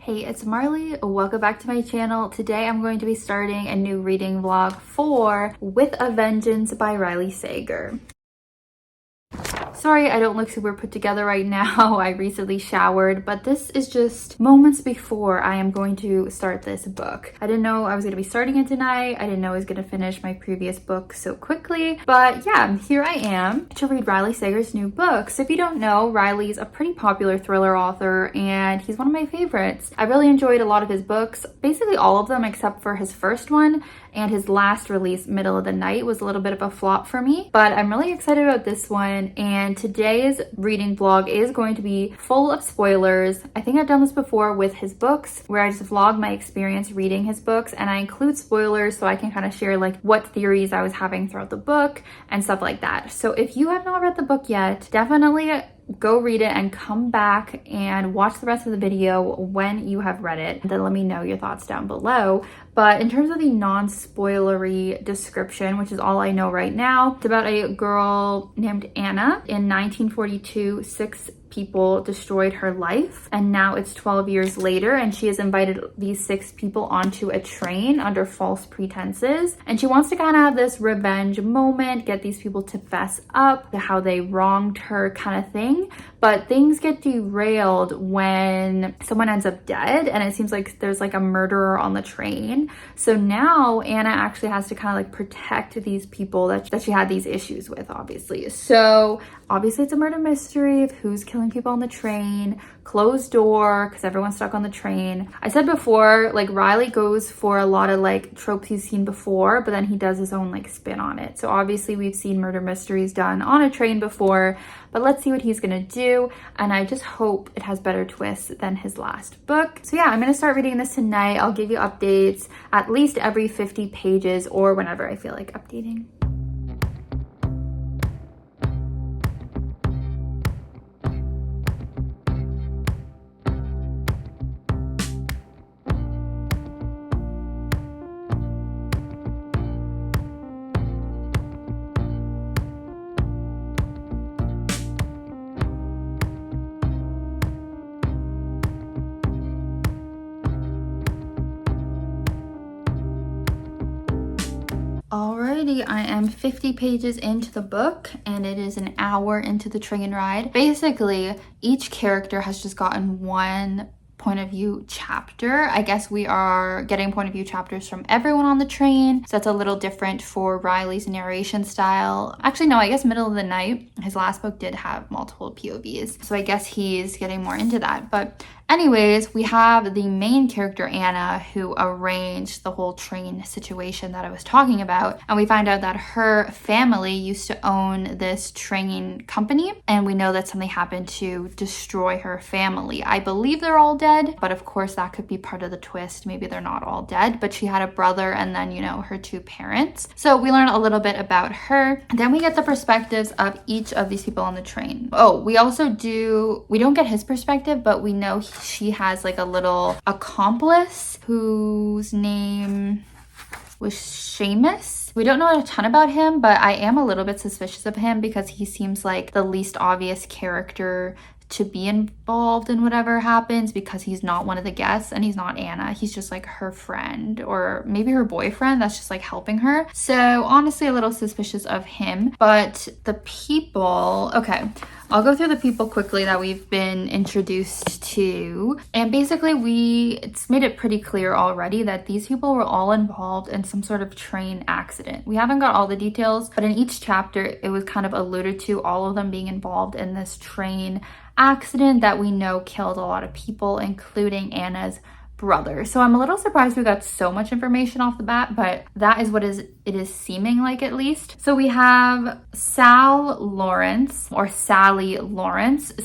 Hey, it's Marley. Welcome back to my channel. Today I'm going to be starting a new reading vlog for With a Vengeance by Riley Sager. Sorry, I don't look super put together right now. I recently showered, but this is just moments before I am going to start this book. I didn't know I was going to be starting it tonight. I didn't know I was going to finish my previous book so quickly, but yeah, here I am to read Riley Sager's new book. So if you don't know, Riley's a pretty popular thriller author and he's one of my favorites. I really enjoyed a lot of his books, basically all of them except for his first one, and his last release, Middle of the Night, was a little bit of a flop for me, but I'm really excited about this one. And today's reading vlog is going to be full of spoilers. I think I've done this before with his books where I just vlog my experience reading his books, and I include spoilers so I can kind of share like what theories I was having throughout the book and stuff like that. So if you have not read the book yet, definitely go read it and come back and watch the rest of the video when you have read it. Then let me know your thoughts down below. But in terms of the non-spoilery description, which is all I know right now, it's about a girl named Anna. In 1942, 6 people destroyed her life, and now it's 12 years later and she has invited these 6 people onto a train under false pretenses, and she wants to kind of have this revenge moment, get these people to fess up to how they wronged her kind of thing. But things get derailed when someone ends up dead, and it seems like there's like a murderer on the train. So now Anna actually has to kind of like protect these people that she had these issues with, obviously. So obviously it's a murder mystery of who's killing people on the train, closed door because everyone's stuck on the train. I said before, like Riley goes for a lot of like tropes he's seen before, but then he does his own like spin on it. So obviously we've seen murder mysteries done on a train before, but let's see what he's gonna do. And I just hope it has better twists than his last book. So yeah, I'm gonna start reading this tonight. I'll give you updates at least every 50 pages or whenever I feel like updating. Alrighty, I am 50 pages into the book and it is an hour into the train ride. Basically, each character has just gotten one point of view chapter. I guess we are getting point of view chapters from everyone on the train, so that's a little different for Riley's narration style. Actually, no, I guess Middle of the Night, his last book, did have multiple POVs, so I guess he's getting more into that. But anyways, we have the main character, Anna, who arranged the whole train situation that I was talking about. And we find out that her family used to own this train company. And we know that something happened to destroy her family. I believe they're all dead, but of course that could be part of the twist. Maybe they're not all dead, but she had a brother and then, you know, her 2 parents. So we learn a little bit about her. Then we get the perspectives of each of these people on the train. Oh, we don't get his perspective, but we know she has like a little accomplice whose name was Seamus. We don't know a ton about him, but I am a little bit suspicious of him because he seems like the least obvious character to be involved in whatever happens, because he's not one of the guests and he's not Anna. He's just like her friend or maybe her boyfriend that's just like helping her. So honestly, a little suspicious of him. But the people, okay, I'll go through the people quickly that we've been introduced to. And basically it's made it pretty clear already that these people were all involved in some sort of train accident. We haven't got all the details, but in each chapter it was kind of alluded to all of them being involved in this train accident that we know killed a lot of people, including Anna's brother. So I'm a little surprised we got so much information off the bat, but that is what it is seeming like, at least. So we have Sally Lawrence.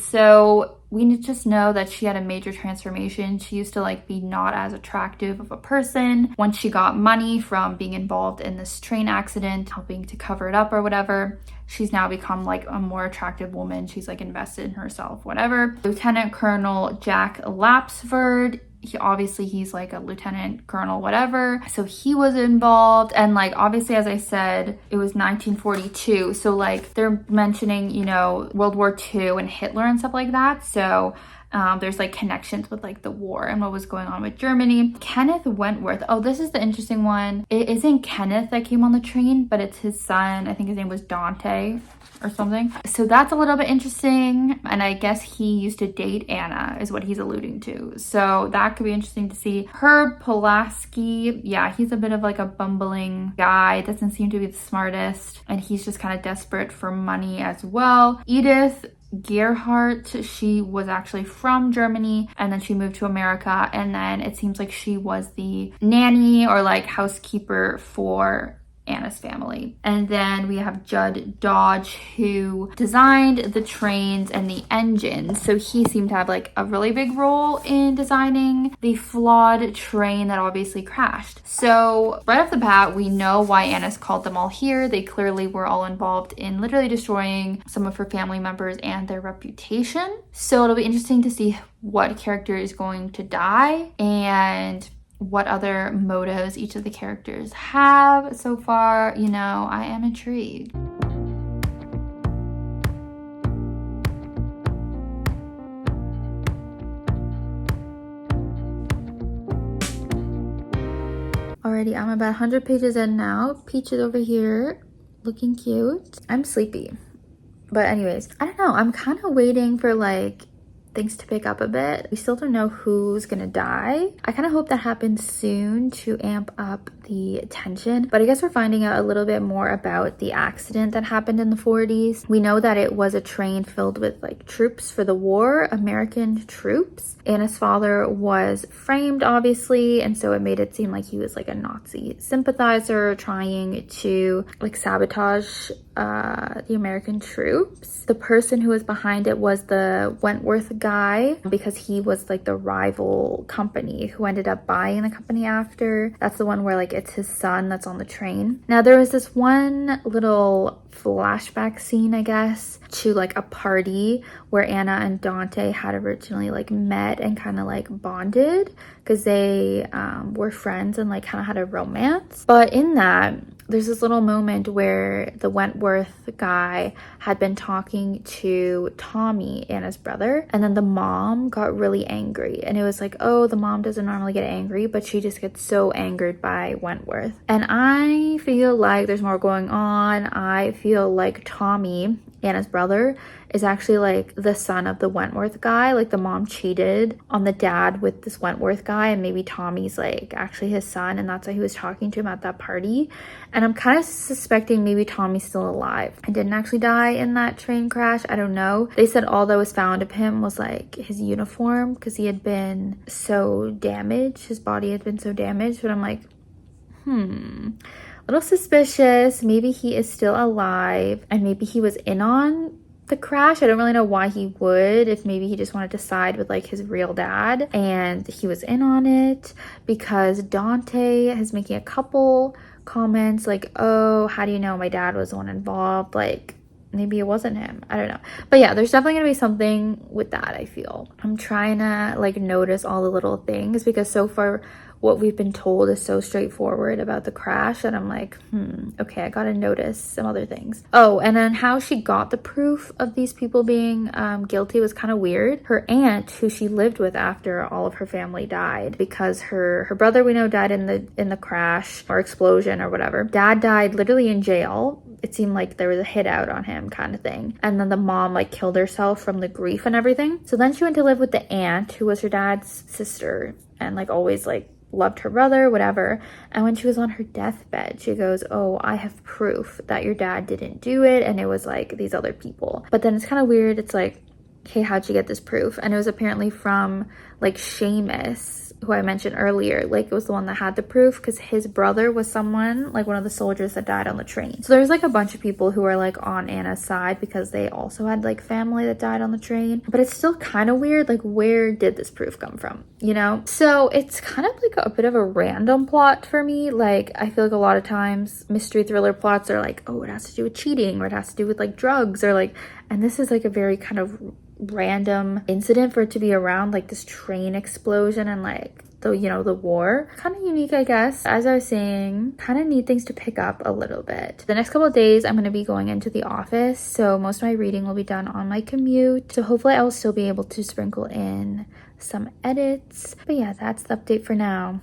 So we just know that she had a major transformation. She used to like be not as attractive of a person. Once she got money from being involved in this train accident, helping to cover it up or whatever, she's now become like a more attractive woman. She's like invested in herself, whatever. Lieutenant Colonel Jack Lapsford, he's like a lieutenant colonel, whatever. So he was involved. And like, obviously, as I said, it was 1942. So like they're mentioning, you know, World War II and Hitler and stuff like that. So there's like connections with like the war and what was going on with Germany. Kenneth Wentworth. Oh, this is the interesting one. It isn't Kenneth that came on the train, but it's his son. I think his name was Dante or something. So that's a little bit interesting. And I guess he used to date Anna is what he's alluding to. So that could be interesting to see. Herb Pulaski, yeah, he's a bit of like a bumbling guy. Doesn't seem to be the smartest. And he's just kind of desperate for money as well. Edith Gerhardt, she was actually from Germany and then she moved to America, and then it seems like she was the nanny or like housekeeper for Anna's family. And then we have Judd Dodge, who designed the trains and the engines. So he seemed to have like a really big role in designing the flawed train that obviously crashed. So right off the bat, we know why Anna's called them all here. They clearly were all involved in literally destroying some of her family members and their reputation. So it'll be interesting to see what character is going to die and what other motives each of the characters have. So far, you know, I am intrigued. Alrighty, I'm about 100 pages in now. Peach is over here looking cute. I'm sleepy. But anyways, I don't know. I'm kind of waiting for like things to pick up a bit. We still don't know who's gonna die. I kind of hope that happens soon to amp up the tension, but I guess we're finding out a little bit more about the accident that happened in the 40s. We know that it was a train filled with like troops for the war, American troops. Anna's father was framed, obviously, and so it made it seem like he was like a Nazi sympathizer trying to like sabotage the American troops. The person who was behind it was the Wentworth guy, because he was like the rival company who ended up buying the company after. That's the one where like it's his son that's on the train. Now there was this one little flashback scene, I guess, to like a party where Anna and Dante had originally like met and kind of like bonded because they were friends and like kind of had a romance. But in that, there's this little moment where the Wentworth guy had been talking to Tommy, Anna's brother, and then the mom got really angry. And it was like, oh, the mom doesn't normally get angry, but she just gets so angered by Wentworth. And I feel like there's more going on. I feel like Tommy, Anna's brother, is actually like the son of the Wentworth guy. Like the mom cheated on the dad with this Wentworth guy, and maybe Tommy's like actually his son, and that's why he was talking to him at that party. And I'm kind of suspecting maybe Tommy's still alive and didn't actually die in that train crash. I don't know. They said all that was found of him was like his uniform because he had been so damaged. His body had been so damaged. But I'm like, a little suspicious. Maybe he is still alive and maybe he was in on the crash. I don't really know why he would, if maybe he just wanted to side with like his real dad and he was in on it, because Dante is making a couple comments like, oh, how do you know my dad was the one involved? Like maybe it wasn't him. I don't know. But yeah, there's definitely gonna be something with that, I feel. I'm trying to like notice all the little things because so far what we've been told is so straightforward about the crash that I'm like, okay, I gotta notice some other things. Oh, and then how she got the proof of these people being guilty was kind of weird. Her aunt, who she lived with after all of her family died, because her brother, we know, died in the crash or explosion or whatever. Dad died literally in jail. It seemed like there was a hit out on him kind of thing. And then the mom like killed herself from the grief and everything. So then she went to live with the aunt, who was her dad's sister, and like always like loved her brother, whatever. And when she was on her deathbed, she goes, oh, I have proof that your dad didn't do it, and it was like these other people. But then it's kind of weird. It's like, okay, how'd you get this proof? And it was apparently from like Seamus, who I mentioned earlier. Like it was the one that had the proof because his brother was someone, like one of the soldiers that died on the train. So there's like a bunch of people who are like on Anna's side because they also had like family that died on the train. But it's still kind of weird, like where did this proof come from, you know? So it's kind of like a bit of a random plot for me. Like I feel like a lot of times mystery thriller plots are like, oh, it has to do with cheating or it has to do with like drugs or like, and this is like a very kind of random incident for it to be around like this train explosion and like the, you know, the war. Kind of unique, I guess. As I was saying, kind of need things to pick up a little bit. The next couple of days, I'm going to be going into the office, so most of my reading will be done on my commute. So hopefully I will still be able to sprinkle in some edits. But yeah, that's the update for now.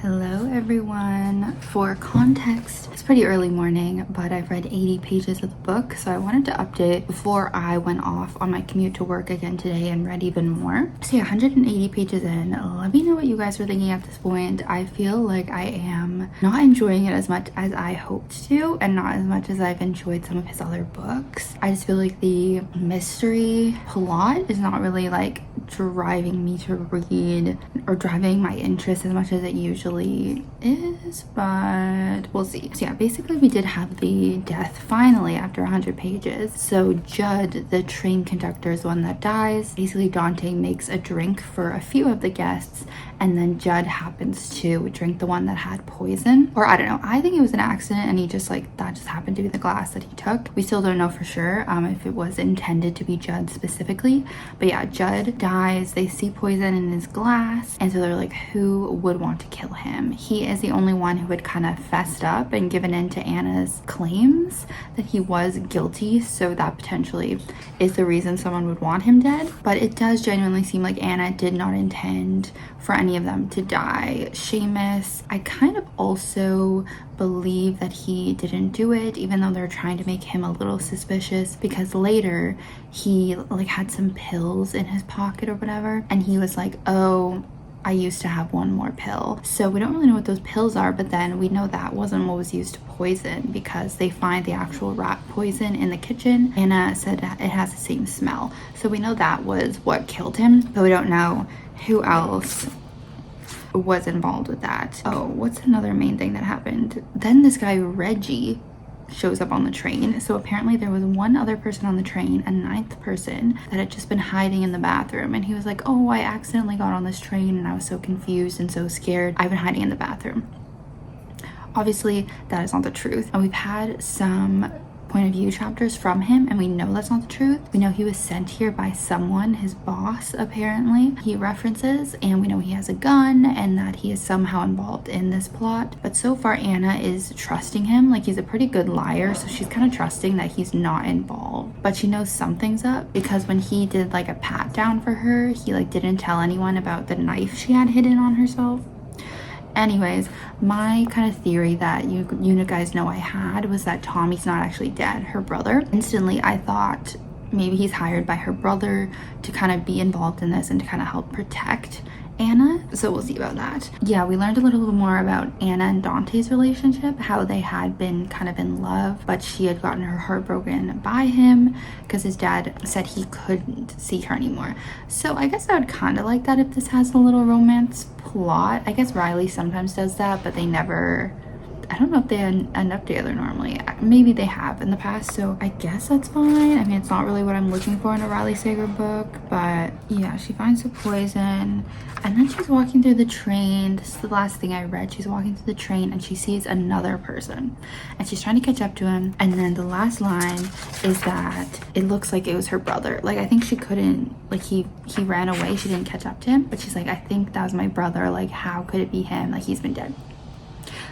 Hello everyone. For context, it's pretty early morning, but I've read 80 pages of the book, so I wanted to update before I went off on my commute to work again today and read even more. So yeah, 180 pages in. Let me know what you guys are thinking at this point. I feel like I am not enjoying it as much as I hoped to, and not as much as I've enjoyed some of his other books. I just feel like the mystery plot is not really like driving me to read or driving my interest as much as it usually is, but we'll see. So yeah, basically we did have the death finally after 100 pages. So Judd, the train conductor, is the one that dies. Basically Dante makes a drink for a few of the guests, and then Judd happens to drink the one that had poison, or I don't know, I think it was an accident and he just like, that just happened to be the glass that he took. We still don't know for sure if it was intended to be Judd specifically, but yeah, Judd dies. They see poison in his glass, and so they're like, who would want to kill him? He is the only one who had kind of fessed up and given in to Anna's claims that he was guilty, so that potentially is the reason someone would want him dead. But it does genuinely seem like Anna did not intend for any of them to die. Seamus, I kind of also believe that he didn't do it, even though they're trying to make him a little suspicious, because later he like had some pills in his pocket or whatever, and he was like, oh, I used to have one more pill. So we don't really know what those pills are, but then we know that wasn't what was used to poison, because they find the actual rat poison in the kitchen. Anna said it has the same smell, so we know that was what killed him, but we don't know who else was involved with that. Oh, what's another main thing that happened? Then this guy Reggie shows up on the train. So apparently there was one other person on the train, a ninth person, that had just been hiding in the bathroom, and he was like, oh, I accidentally got on this train and I was so confused and so scared, I've been hiding in the bathroom. Obviously that is not the truth, and we've had some point of view chapters from him, and we know that's not the truth. We know he was sent here by someone, his boss apparently, he references, and we know he has a gun and that he is somehow involved in this plot. But so far Anna is trusting him, like he's a pretty good liar, so she's kind of trusting that he's not involved, but she knows something's up, because when he did like a pat down for her, he like didn't tell anyone about the knife she had hidden on herself. Anyways, my kind of theory that you guys know I had was that Tommy's not actually dead, her brother. Instantly I thought maybe he's hired by her brother to kind of be involved in this and to kind of help protect Anna, so we'll see about that. Yeah, we learned a little bit more about Anna and Dante's relationship, how they had been kind of in love, but she had gotten her heart broken by him because his dad said he couldn't see her anymore. So I guess I would kind of like that if this has a little romance plot. I guess Riley sometimes does that, but they never, I don't know if they end up together normally. Maybe they have in the past, so I guess that's fine. I mean, it's not really what I'm looking for in a Riley Sager book, but yeah, she finds the poison, and then she's walking through the train. This is the last thing I read. She's walking through the train and she sees another person, and she's trying to catch up to him, and then the last line is that it looks like it was her brother. Like, I think she couldn't, like he ran away, she didn't catch up to him, but she's like, I think that was my brother, like how could it be him, like he's been dead.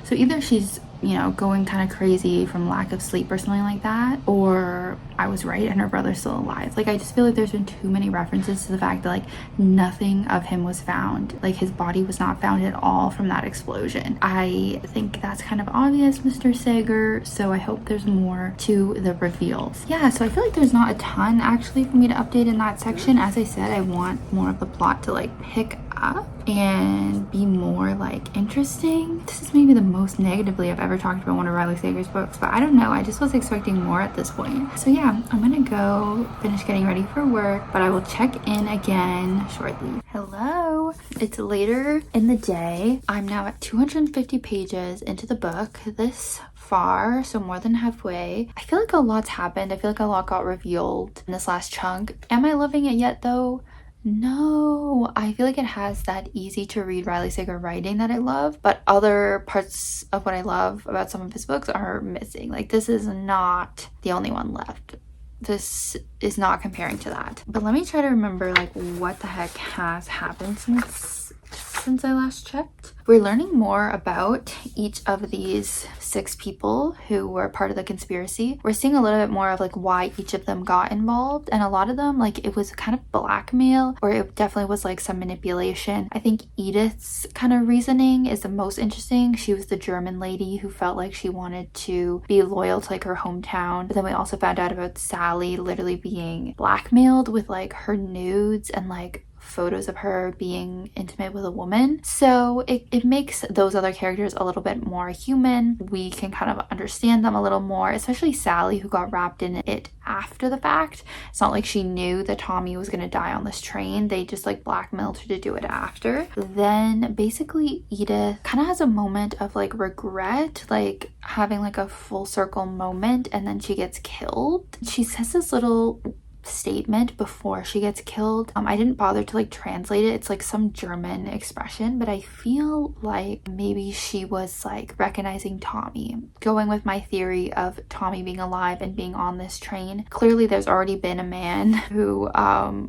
So either she's, you know, going kind of crazy from lack of sleep or something like that, or I was right and her brother's still alive. Like, I just feel like there's been too many references to the fact that like nothing of him was found. Like, his body was not found at all from that explosion. I think that's kind of obvious, Mr. Sager, so I hope there's more to the reveals. Yeah, so I feel like there's not a ton actually for me to update in that section. As I said, I want more of the plot to like pick up and be more like interesting. This is maybe the most negatively I've ever talked about one of Riley Sager's books, but I don't know, I just was expecting more at this point. So yeah, I'm gonna go finish getting ready for work, but I will check in again shortly. Hello, it's later in the day. I'm now at 250 pages into the book this far, so more than halfway. I feel like a lot's happened. I feel like a lot got revealed in this last chunk. Am I loving it yet though? No, I feel like it has that easy to read Riley Sager writing that I love, but other parts of what I love about some of his books are missing. Like, this is not the only one left. This is not comparing to that. But let me try to remember like what the heck has happened since I last checked. We're learning more about each of these 6 people who were part of the conspiracy. We're seeing a little bit more of like why each of them got involved, and a lot of them, like, it was kind of blackmail, or it definitely was like some manipulation. I think Edith's kind of reasoning is the most interesting. She was the German lady who felt like she wanted to be loyal to like her hometown, but then we also found out about Sally literally being blackmailed with like her nudes and like photos of her being intimate with a woman. So it makes those other characters a little bit more human. We can kind of understand them a little more, especially Sally, who got wrapped in it after the fact. It's not like she knew that Tommy was going to die on this train. They just like blackmailed her to do it after. Then basically Edith kind of has a moment of like regret, like having like a full circle moment, and then she gets killed. She says this little statement before she gets killed. I didn't bother to like translate it. It's like some German expression, but I feel like maybe she was like recognizing Tommy. Going with my theory of Tommy being alive and being on this train, clearly there's already been a man who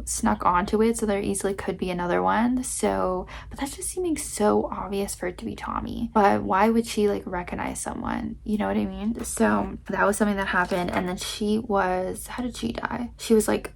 snuck onto it, so there easily could be another one. So, but that's just seeming so obvious for it to be Tommy. But why would she like recognize someone? You know what I mean? So that was something that happened. And then she was, how did she die? She was like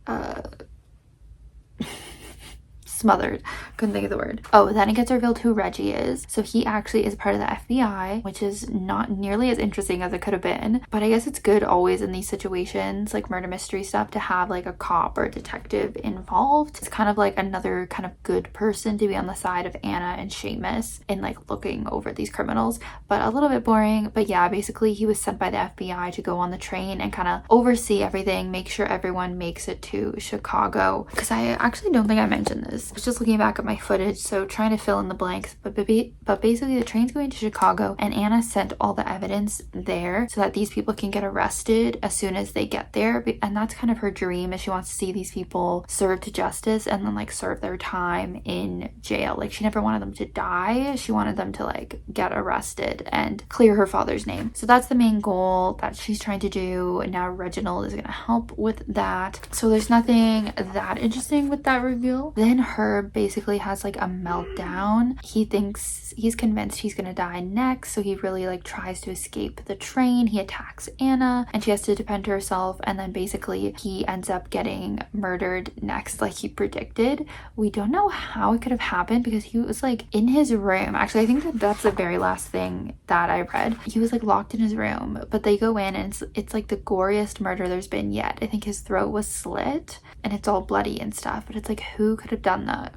smothered. Couldn't think of the word. Oh, then it gets revealed who Reggie is. So he actually is part of the FBI, which is not nearly as interesting as it could have been. But I guess it's good always in these situations, like murder mystery stuff, to have like a cop or a detective involved. It's kind of like another kind of good person to be on the side of Anna and Seamus in like looking over these criminals. But a little bit boring. But yeah, basically he was sent by the FBI to go on the train and kind of oversee everything, make sure everyone makes it to Chicago. Because I actually don't think I mentioned this. I was just looking back at my footage, so trying to fill in the blanks, but basically the train's going to Chicago, and Anna sent all the evidence there so that these people can get arrested as soon as they get there. And that's kind of her dream, is she wants to see these people served to justice and then like serve their time in jail. Like, she never wanted them to die. She wanted them to like get arrested and clear her father's name. So that's the main goal that she's trying to do. And now Reginald is going to help with that. So there's nothing that interesting with that reveal. Then Herb basically has like a meltdown. He's convinced he's gonna die next, so he really like tries to escape the train. He attacks Anna and she has to defend herself, and then basically he ends up getting murdered next, like he predicted. We don't know how it could have happened because he was like in his room. Actually, I think that's the very last thing that I read. He was like locked in his room, but they go in and it's like the goriest murder there's been yet. I think his throat was slit and it's all bloody and stuff, but it's like, who could have done that?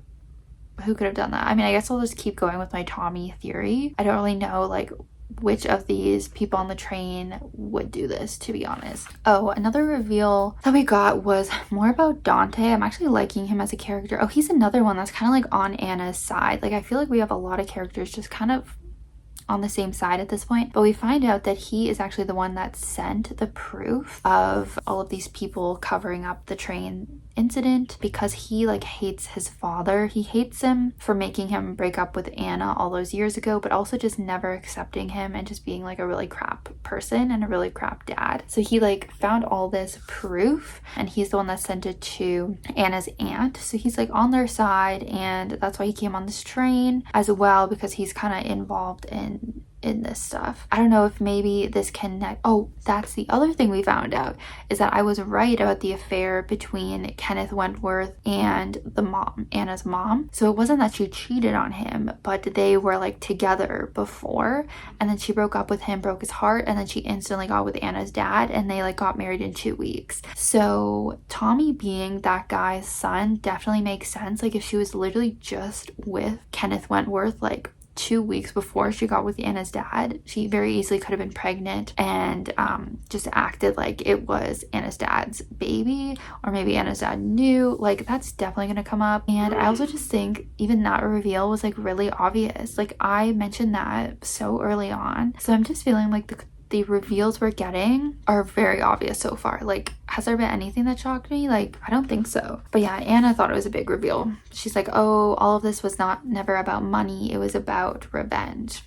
Who could have done that? I mean, I guess I'll just keep going with my Tommy theory. I don't really know like which of these people on the train would do this, to be honest. Oh, another reveal that we got was more about Dante. I'm actually liking him as a character. Oh, he's another one that's kind of like on Anna's side. Like, I feel like we have a lot of characters just kind of on the same side at this point, but we find out that he is actually the one that sent the proof of all of these people covering up the train incident, because he like hates his father. He hates him for making him break up with Anna all those years ago, but also just never accepting him and just being like a really crap person and a really crap dad. So he like found all this proof and he's the one that sent it to Anna's aunt. So he's like on their side, and that's why he came on this train as well, because he's kind of involved in this stuff. I don't know if maybe this connect. Oh, that's the other thing we found out, is that I was right about the affair between Kenneth Wentworth and the mom, Anna's mom. So it wasn't that she cheated on him, but they were like together before, and then she broke up with him, broke his heart, and then she instantly got with Anna's dad, and they like got married in 2 weeks. So Tommy being that guy's son definitely makes sense. Like, if she was literally just with Kenneth Wentworth like 2 weeks before she got with Anna's dad, she very easily could have been pregnant and just acted like it was Anna's dad's baby, or maybe Anna's dad knew. Like, that's definitely gonna come up. And I also just think even that reveal was like really obvious. Like, I mentioned that so early on, so I'm just feeling like the reveals we're getting are very obvious so far. Like, has there been anything that shocked me? Like, I don't think so. But yeah, Anna thought it was a big reveal. She's like, oh, all of this was never about money. It was about revenge.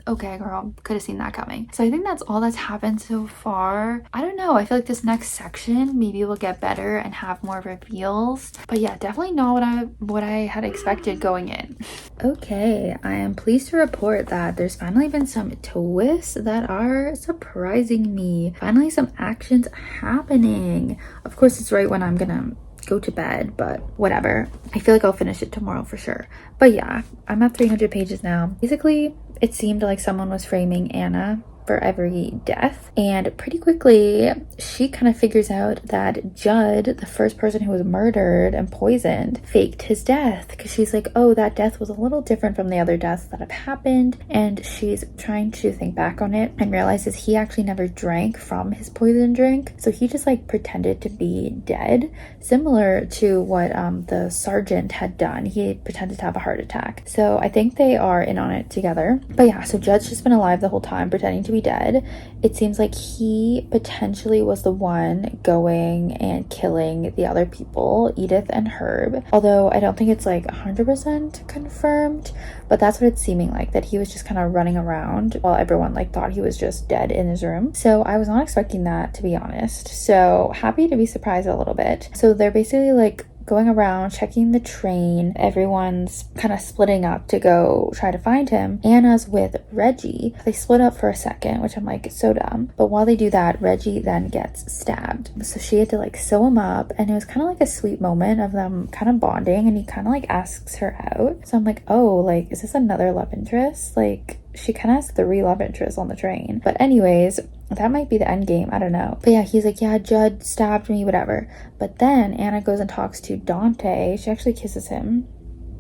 Okay, girl, could have seen that coming. So I think that's all that's happened so far. I don't know. I feel like this next section maybe will get better and have more reveals. But yeah, definitely not what I had expected going in. Okay, I am pleased to report that there's finally been some twists that are surprising me. Finally, some actions happening. Of course, it's right when I'm gonna go to bed, but whatever. I feel like I'll finish it tomorrow for sure. But yeah, I'm at 300 pages now. Basically, it seemed like someone was framing Anna for every death, and pretty quickly she kind of figures out that Judd, the first person who was murdered and poisoned, faked his death, because she's like, oh, that death was a little different from the other deaths that have happened. And she's trying to think back on it and realizes he actually never drank from his poison drink, so he just like pretended to be dead, similar to what the sergeant had done. He pretended to have a heart attack. So I think they are in on it together. But yeah, so Judd's just been alive the whole time, pretending to be dead. It seems like he potentially was the one going and killing the other people, Edith and Herb, although I don't think it's like 100% confirmed, but that's what it's seeming like, that he was just kind of running around while everyone like thought he was just dead in his room. So I was not expecting that, to be honest, so happy to be surprised a little bit. So they're basically like going around checking the train. Everyone's kind of splitting up to go try to find him. Anna's with Reggie. They split up for a second, which I'm like, so dumb. But while they do that, Reggie then gets stabbed. So she had to like sew him up, and it was kind of like a sweet moment of them kind of bonding, and he kind of like asks her out. So I'm like, oh, like, is this another love interest? Like, she kind of has 3 love interests on the train. But anyways, that might be the end game. I don't know. But yeah, he's like, yeah, Judd stabbed me, whatever. But then Anna goes and talks to Dante. She actually kisses him.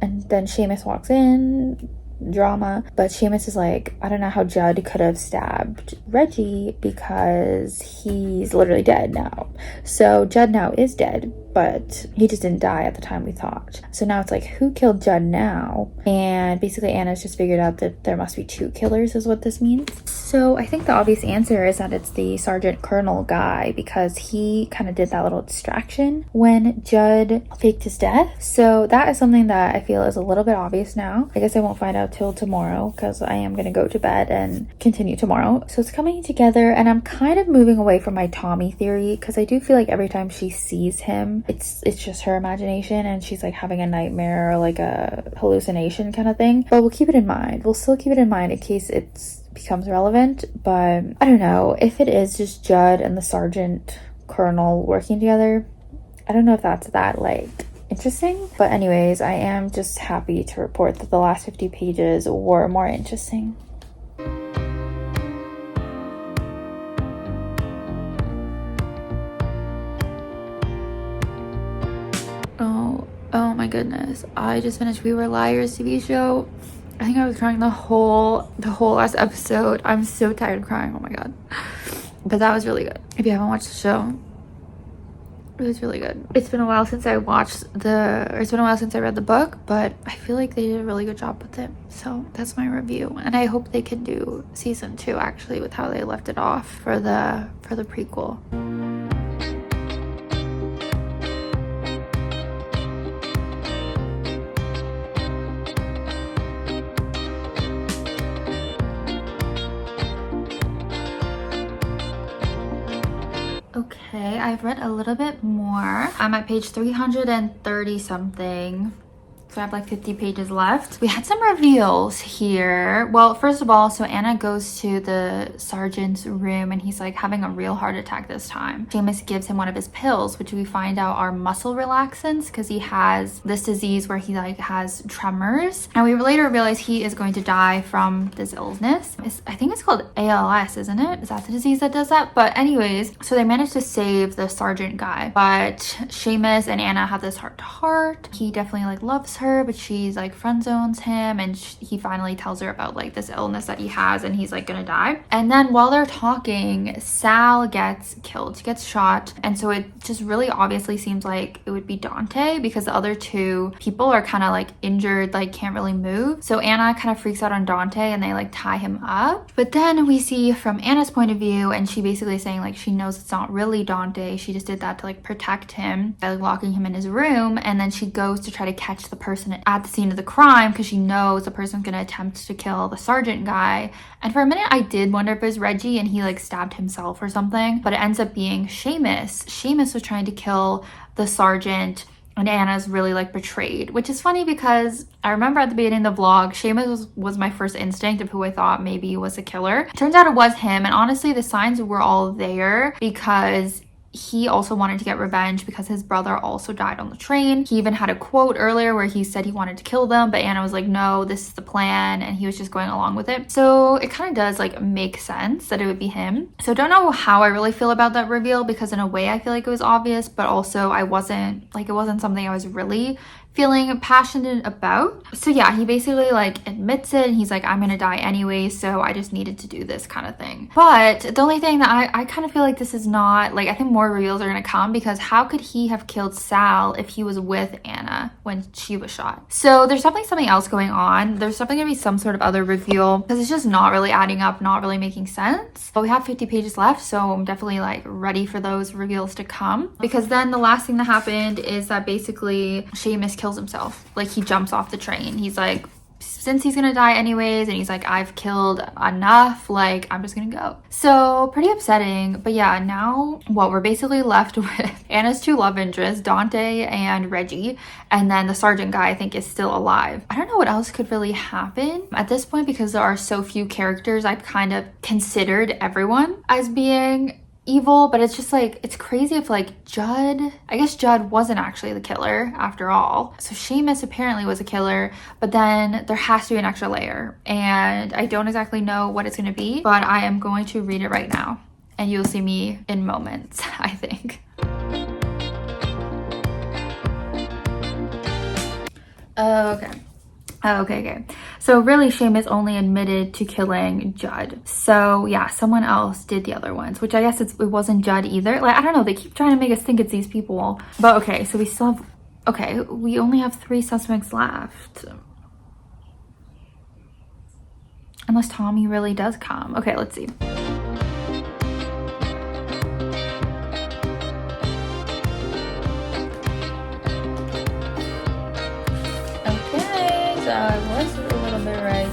And then Seamus walks in. Drama. But Seamus is like, I don't know how Judd could have stabbed Reggie because he's literally dead now. So Judd now is dead, but he just didn't die at the time we thought. So now it's like, who killed Judd now? And basically Anna's just figured out that there must be 2 killers is what this means. So I think the obvious answer is that it's the Sergeant Colonel guy, because he kind of did that little distraction when Judd faked his death. So that is something that I feel is a little bit obvious now. I guess I won't find out till tomorrow, because I am going to go to bed and continue tomorrow. So it's coming together, and I'm kind of moving away from my Tommy theory, because I do feel like every time she sees him, it's just her imagination and she's like having a nightmare or like a hallucination kind of thing. But we'll keep it in mind. We'll still keep it in mind in case it becomes relevant. But I don't know if it is just Judd and the Sergeant Colonel working together. I don't know if that's that like interesting. But anyways, I am just happy to report that the last 50 pages were more interesting. Oh my goodness, I just finished We Were Liars TV show. I think I was crying the whole last episode. I'm so tired of crying, oh my god. But that was really good. If you haven't watched the show, it was really good. It's been a while since I read the book, but I feel like they did a really good job with it. So that's my review, and I hope they can do season 2 actually with how they left it off for the prequel. Okay, I've read a little bit more. I'm at page 330 something. So I have like 50 pages left. We had some reveals here. Well, first of all, so Anna goes to the sergeant's room and he's like having a real heart attack this time. Seamus gives him one of his pills, which we find out are muscle relaxants, because he has this disease where he like has tremors. And we later realize he is going to die from this illness. I think it's called ALS, isn't it? Is that the disease that does that? But anyways, so they managed to save the sergeant guy. But Seamus and Anna have this heart to heart. He definitely like loves her, but she's like friend zones him, and he finally tells her about like this illness that he has, and he's like gonna die. And then while they're talking, Sal gets killed. She gets shot, and so it just really obviously seems like it would be Dante, because the other two people are kind of like injured, like can't really move. So Anna kind of freaks out on Dante, and they like tie him up. But then we see from Anna's point of view, and she basically saying like she knows it's not really Dante, she just did that to like protect him by like locking him in his room. And then she goes to try to catch the person at the scene of the crime, because she knows the person's gonna attempt to kill the sergeant guy. And for a minute I did wonder if it was Reggie and he like stabbed himself or something, but it ends up being Seamus. Seamus was trying to kill the sergeant, and Anna's really like betrayed, which is funny because I remember at the beginning of the vlog, Seamus was my first instinct of who I thought maybe was a killer. Turns out it was him, and honestly the signs were all there, because he also wanted to get revenge because his brother also died on the train. He even had a quote earlier where he said he wanted to kill them, but Anna was like, no, this is the plan, and he was just going along with it. So it kind of does like make sense that it would be him. So don't know how I really feel about that reveal, because in a way I feel like it was obvious, but also it wasn't something I was really feeling passionate about. So yeah, he basically like admits it, and he's like, I'm gonna die anyway, so I just needed to do this kind of thing. But the only thing that I kind of feel like this is not, like, I think more reveals are gonna come, because how could he have killed Sal if he was with Anna when she was shot? So there's definitely something else going on. There's definitely gonna be some sort of other reveal, because it's just not really adding up, not really making sense. But we have 50 pages left, so I'm definitely like ready for those reveals to come. Because then the last thing that happened is that basically Seamus kills himself. Like, he jumps off the train. He's like, since he's gonna die anyways, and he's like, I've killed enough, like, I'm just gonna go. So pretty upsetting. But yeah, now what we're basically left with Anna's two love interests, Dante and Reggie, and then the sergeant guy I think is still alive. I don't know what else could really happen at this point, because there are so few characters. I've kind of considered everyone as being evil, but it's just like, it's crazy if like Judd, I guess Judd wasn't actually the killer after all. So Seamus apparently was a killer, but then there has to be an extra layer, and I don't exactly know what it's going to be, but I am going to read it right now, and you'll see me in moments, I think. Okay. So really, Seamus only admitted to killing Judd. So yeah, someone else did the other ones, which I guess it wasn't Judd either. Like, I don't know, they keep trying to make us think it's these people. But okay, so we still have, okay, we only have 3 suspects left. Unless Tommy really does come. Okay, let's see. I was a little bit right.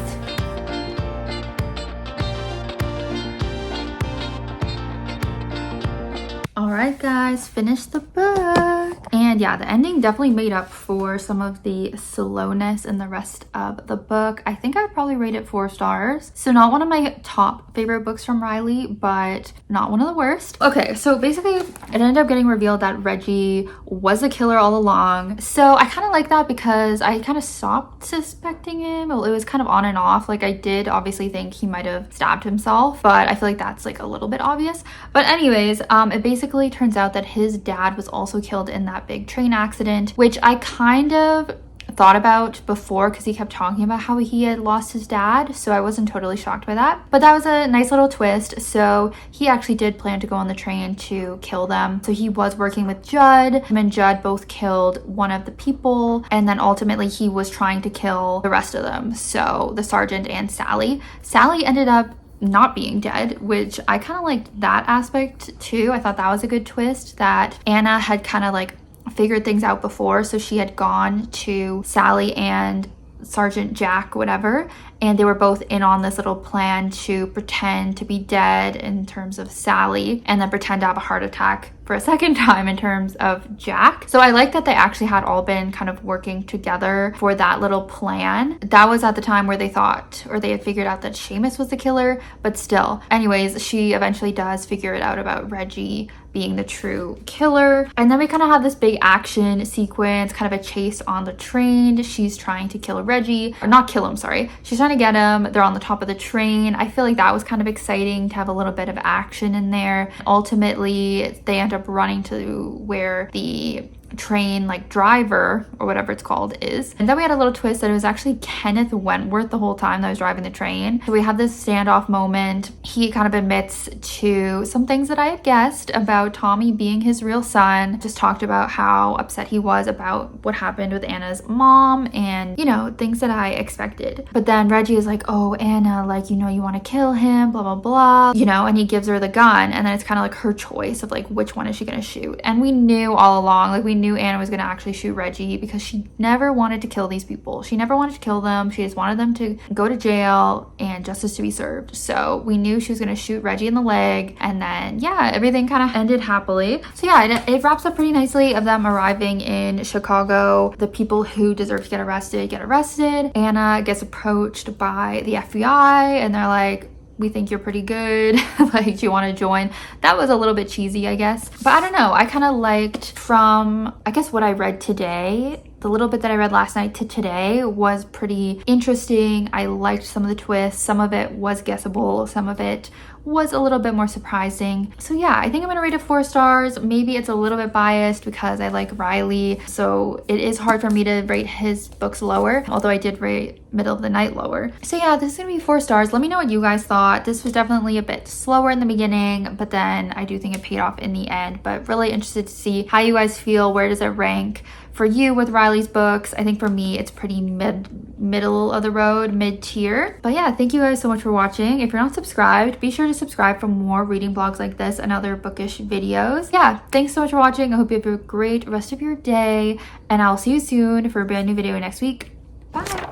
Alright guys, finished the book. And yeah, the ending definitely made up for some of the slowness in the rest of the book. I think I'd probably rate it 4 stars. So not one of my top favorite books from Riley, but not one of the worst. Okay, so basically it ended up getting revealed that Reggie was a killer all along. So I kind of like that, because I kind of stopped suspecting him. Well, it was kind of on and off. Like, I did obviously think he might have stabbed himself, but I feel like that's like a little bit obvious. But anyways, it basically turns out that his dad was also killed in that big train accident, which I kind of thought about before, because he kept talking about how he had lost his dad, so I wasn't totally shocked by that. But that was a nice little twist. So he actually did plan to go on the train to kill them. So he was working with Judd. Him and Judd both killed one of the people, and then ultimately he was trying to kill the rest of them, so the sergeant and Sally. Sally ended up not being dead, which I kind of liked that aspect too. I thought that was a good twist, that Anna had kind of like figured things out before, so she had gone to Sally and Sergeant Jack, whatever, and they were both in on this little plan to pretend to be dead in terms of Sally, and then pretend to have a heart attack for a second time in terms of Jack. So I like that they actually had all been kind of working together for that little plan. That was at the time where they thought, or they had figured out that Seamus was the killer, but still. Anyways, she eventually does figure it out about Reggie being the true killer. And then we kind of have this big action sequence, kind of a chase on the train. She's trying to kill Reggie, or not kill him, sorry. She's trying to get him. They're on the top of the train. I feel like that was kind of exciting to have a little bit of action in there. Ultimately, they end up running to where the train like driver or whatever it's called is. And then we had a little twist that it was actually Kenneth Wentworth the whole time that was driving the train. So we had this standoff moment. He kind of admits to some things that I had guessed about Tommy being his real son. Just talked about how upset he was about what happened with Anna's mom and, you know, things that I expected. But then Reggie is like, oh, Anna, like, you know, you want to kill him, blah, blah, blah, you know, and he gives her the gun. And then it's kind of like her choice of like, which one is she going to shoot? And we knew all along, like we knew Anna was going to actually shoot Reggie because she never wanted to kill these people. She never wanted to kill them. She just wanted them to go to jail and justice to be served. So we knew she was going to shoot Reggie in the leg. And then, yeah, everything kind of ended happily. So yeah, it wraps up pretty nicely of them arriving in Chicago. The people who deserve to get arrested get arrested. Anna gets approached by the FBI and they're like, we think you're pretty good. Like, do you want to join? That was a little bit cheesy, I guess. But I don't know. I kind of liked from, I guess, what I read today. The little bit that I read last night to today was pretty interesting. I liked some of the twists. Some of it was guessable. Some of it was a little bit more surprising. So yeah, I think I'm gonna rate it 4 stars. Maybe it's a little bit biased because I like Riley. So it is hard for me to rate his books lower, although I did rate Middle of the Night lower. So yeah, this is gonna be 4 stars. Let me know what you guys thought. This was definitely a bit slower in the beginning, but then I do think it paid off in the end. But really interested to see how you guys feel. Where does it rank for you with Riley's books? I think for me, it's pretty middle of the road, mid-tier. But yeah, thank you guys so much for watching. If you're not subscribed, be sure to subscribe for more reading vlogs like this and other bookish videos. Yeah, thanks so much for watching. I hope you have a great rest of your day, and I'll see you soon for a brand new video next week. Bye.